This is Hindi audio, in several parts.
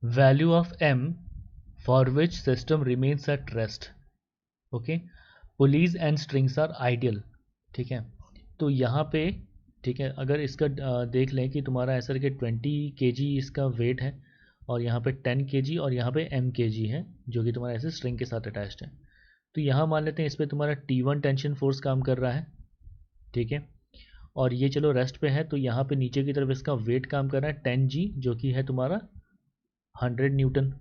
Value of m for which system remains at rest. Okay, pulleys and strings are ideal. ठीक है, तो यहाँ पे ठीक है, अगर इसका देख लें कि तुम्हारा ऐसा कि 20 kg इसका वेट है और यहाँ पे 10 kg और यहाँ पे m kg है जो कि तुम्हारा ऐसे स्ट्रिंग के साथ अटैच्ड है। तो यहाँ मान लेते हैं इस पर तुम्हारा T1 टेंशन फोर्स काम कर रहा है। ठीक है, और ये चलो रेस्ट पे है, तो यहाँ पे नीचे की तरफ इसका वेट काम कर रहा है 10g जो कि है तुम्हारा 100 न्यूटन।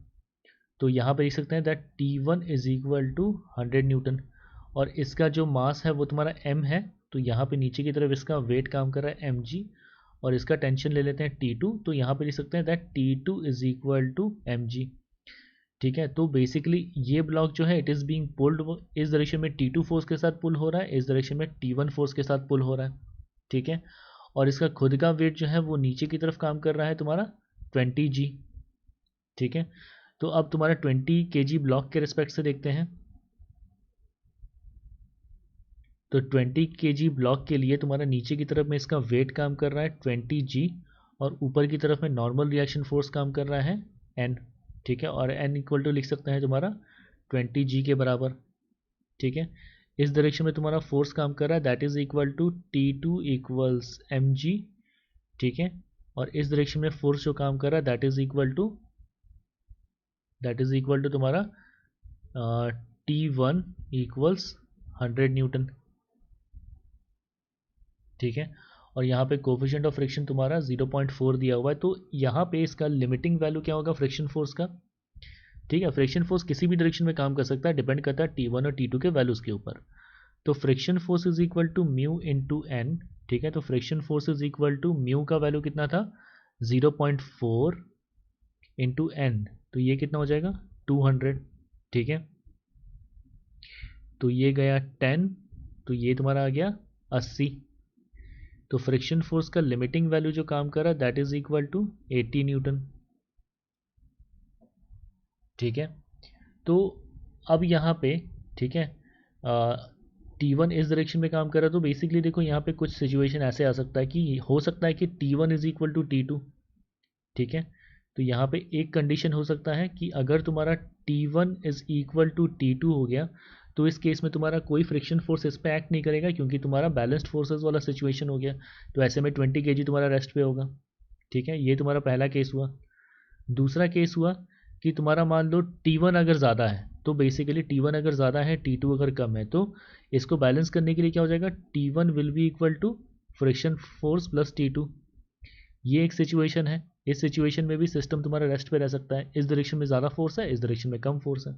तो यहाँ पे देख सकते हैं that T1 is equal to 100 newton और इसका जो मास है वो तुम्हारा m है। तो यहाँ पे नीचे की तरफ इसका वेट काम कर रहा है mg और इसका टेंशन ले लेते हैं T2। तो यहाँ पे लिख सकते हैं that T2 is equal to mg। ठीक है, तो बेसिकली ये ब्लॉक जो है इट इज़ बीइंग पुल्ड, इस डायरेक्शन में T2 फोर्स के साथ पुल हो रहा है, इस डायरेक्शन में T1 फोर्स के साथ पुल हो रहा है। ठीक है, और इसका खुद का वेट जो है वो नीचे की तरफ काम कर रहा है तुम्हारा 20g। ठीक है, तो अब तुम्हारा 20 kg ब्लॉक के रिस्पेक्ट से देखते हैं। तो 20 kg ब्लॉक के लिए तुम्हारा नीचे की तरफ में इसका वेट काम कर रहा है 20g और ऊपर की तरफ में नॉर्मल रिएक्शन फोर्स काम कर रहा है n। ठीक है, और n इक्वल टू लिख सकते हैं तुम्हारा 20g के बराबर। ठीक है, इस डायरेक्शन में तुम्हारा फोर्स काम कर रहा है that is equal to T2 equals mg। ठीक है, और इस डायरेक्शन में फोर्स जो काम कर रहा है दैट इज इक्वल टू तुम्हारा T1 इक्वल्स 100 न्यूटन। ठीक है, और यहाँ पे कोफिशिएंट ऑफ फ्रिक्शन तुम्हारा 0.4 दिया हुआ है। तो यहाँ पे इसका लिमिटिंग वैल्यू क्या होगा फ्रिक्शन फोर्स का। ठीक है, फ्रिक्शन फोर्स किसी भी डायरेक्शन में काम कर सकता है, डिपेंड करता है T1 और T2 के वैल्यूज़ के ऊपर। तो friction force is equal to mu into N. ठीक है, तो friction force is equal to mu का वैल्यू कितना था 0.4 इंटू एन, तो ये कितना हो जाएगा 200। ठीक है, तो ये गया 10, तो ये तुम्हारा आ गया 80। तो फ्रिक्शन फोर्स का लिमिटिंग वैल्यू जो काम कर रहा है that is equal to 80 newton. ठीक है, तो अब यहाँ पे ठीक है T1 इस डायरेक्शन में काम कर रहा है। तो बेसिकली देखो यहाँ पे कुछ सिचुएशन ऐसे आ सकता है कि हो सकता है कि T1 is equal to T2। ठीक है, तो यहाँ पे एक कंडीशन हो सकता है कि अगर तुम्हारा T1 is equal to T2 हो गया तो इस केस में तुम्हारा कोई फ्रिक्शन फोर्स इस पर एक्ट नहीं करेगा क्योंकि तुम्हारा बैलेंस्ड फोर्सेस वाला सिचुएशन हो गया। तो ऐसे में 20 kg तुम्हारा रेस्ट पे होगा। ठीक है, ये तुम्हारा पहला केस हुआ। दूसरा केस हुआ कि तुम्हारा मान लो T1 अगर ज़्यादा है, तो बेसिकली T1 अगर ज़्यादा है T2 अगर कम है, तो इसको बैलेंस करने के लिए क्या हो जाएगा T1 will be equal to friction force plus T2। ये एक सिचुएशन है। इस सिचुएशन में भी सिस्टम तुम्हारा रेस्ट पे रह सकता है, इस डायरेक्शन में ज़्यादा फोर्स है, इस डायरेक्शन में कम फोर्स है।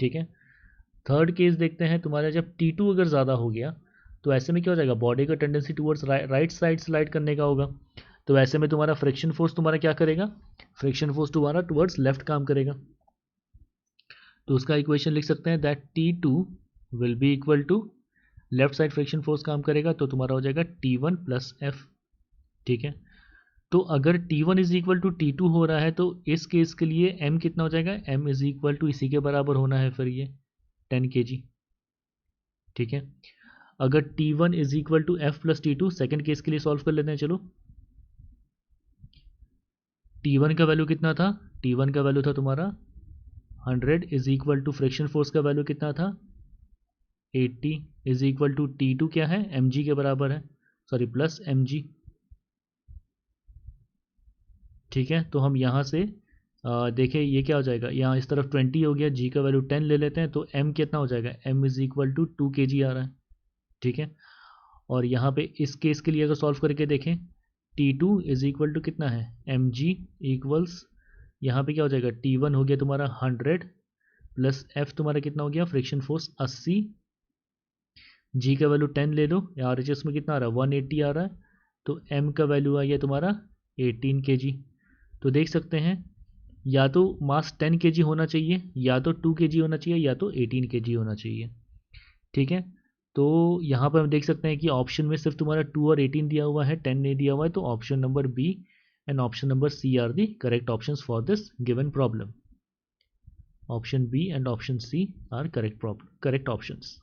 ठीक है, थर्ड केस देखते हैं तुम्हारा जब T2 अगर ज़्यादा हो गया तो ऐसे में क्या हो जाएगा बॉडी का tendency towards right side slide करने का होगा। तो ऐसे में तुम्हारा फ्रिक्शन फोर्स तुम्हारा क्या करेगा, फ्रिक्शन फोर्स तुम्हारा टुवर्ड्स लेफ्ट काम करेगा। तो उसका इक्वेशन लिख सकते हैं that T2 will be equal to left side friction force काम करेगा तो तुम्हारा हो जाएगा T1 प्लस F। ठीक है, तो अगर T1 is equal to T2 हो रहा है तो इस केस के लिए M कितना हो जाएगा, M इज इक्वल टू इसी के बराबर होना है फिर ये 10 kg। ठीक है, अगर T1 is equal to F plus T2 second case के लिए सॉल्व कर लेते हैं। चलो, T1 का वैल्यू कितना था, T1 का वैल्यू था तुम्हारा 100 is equal to friction force का वैल्यू कितना था 80 इज इक्वल टू T2 क्या है mg के बराबर है, सॉरी प्लस mg। ठीक है, तो हम यहाँ से देखें ये क्या हो जाएगा, यहाँ इस तरफ 20 हो गया, g का वैल्यू 10 ले लेते हैं तो m कितना हो जाएगा, m is equal to 2 kg आ रहा है। ठीक है, और यहाँ पे इस केस के लिए अगर सॉल्व करके देखें T2 इज इक्वल टू कितना है mg इक्वल्स, यहाँ पे क्या हो जाएगा T1 हो गया तुम्हारा 100 प्लस F तुम्हारा कितना हो गया फ्रिक्शन फोर्स 80, G का वैल्यू 10 ले लो, RHS में कितना आ रहा है 180 आ रहा है, तो M का वैल्यू आ गया तुम्हारा 18 kg। तो देख सकते हैं या तो मास 10 kg होना चाहिए, या तो 2 kg होना चाहिए, या तो 18 kg होना चाहिए। ठीक है, तो यहाँ पर हम देख सकते हैं कि ऑप्शन में सिर्फ तुम्हारा 2 और 18 दिया हुआ है, 10 नहीं दिया हुआ है। तो option number B and option number C are the correct options for this given problem. Option B and option C are correct options.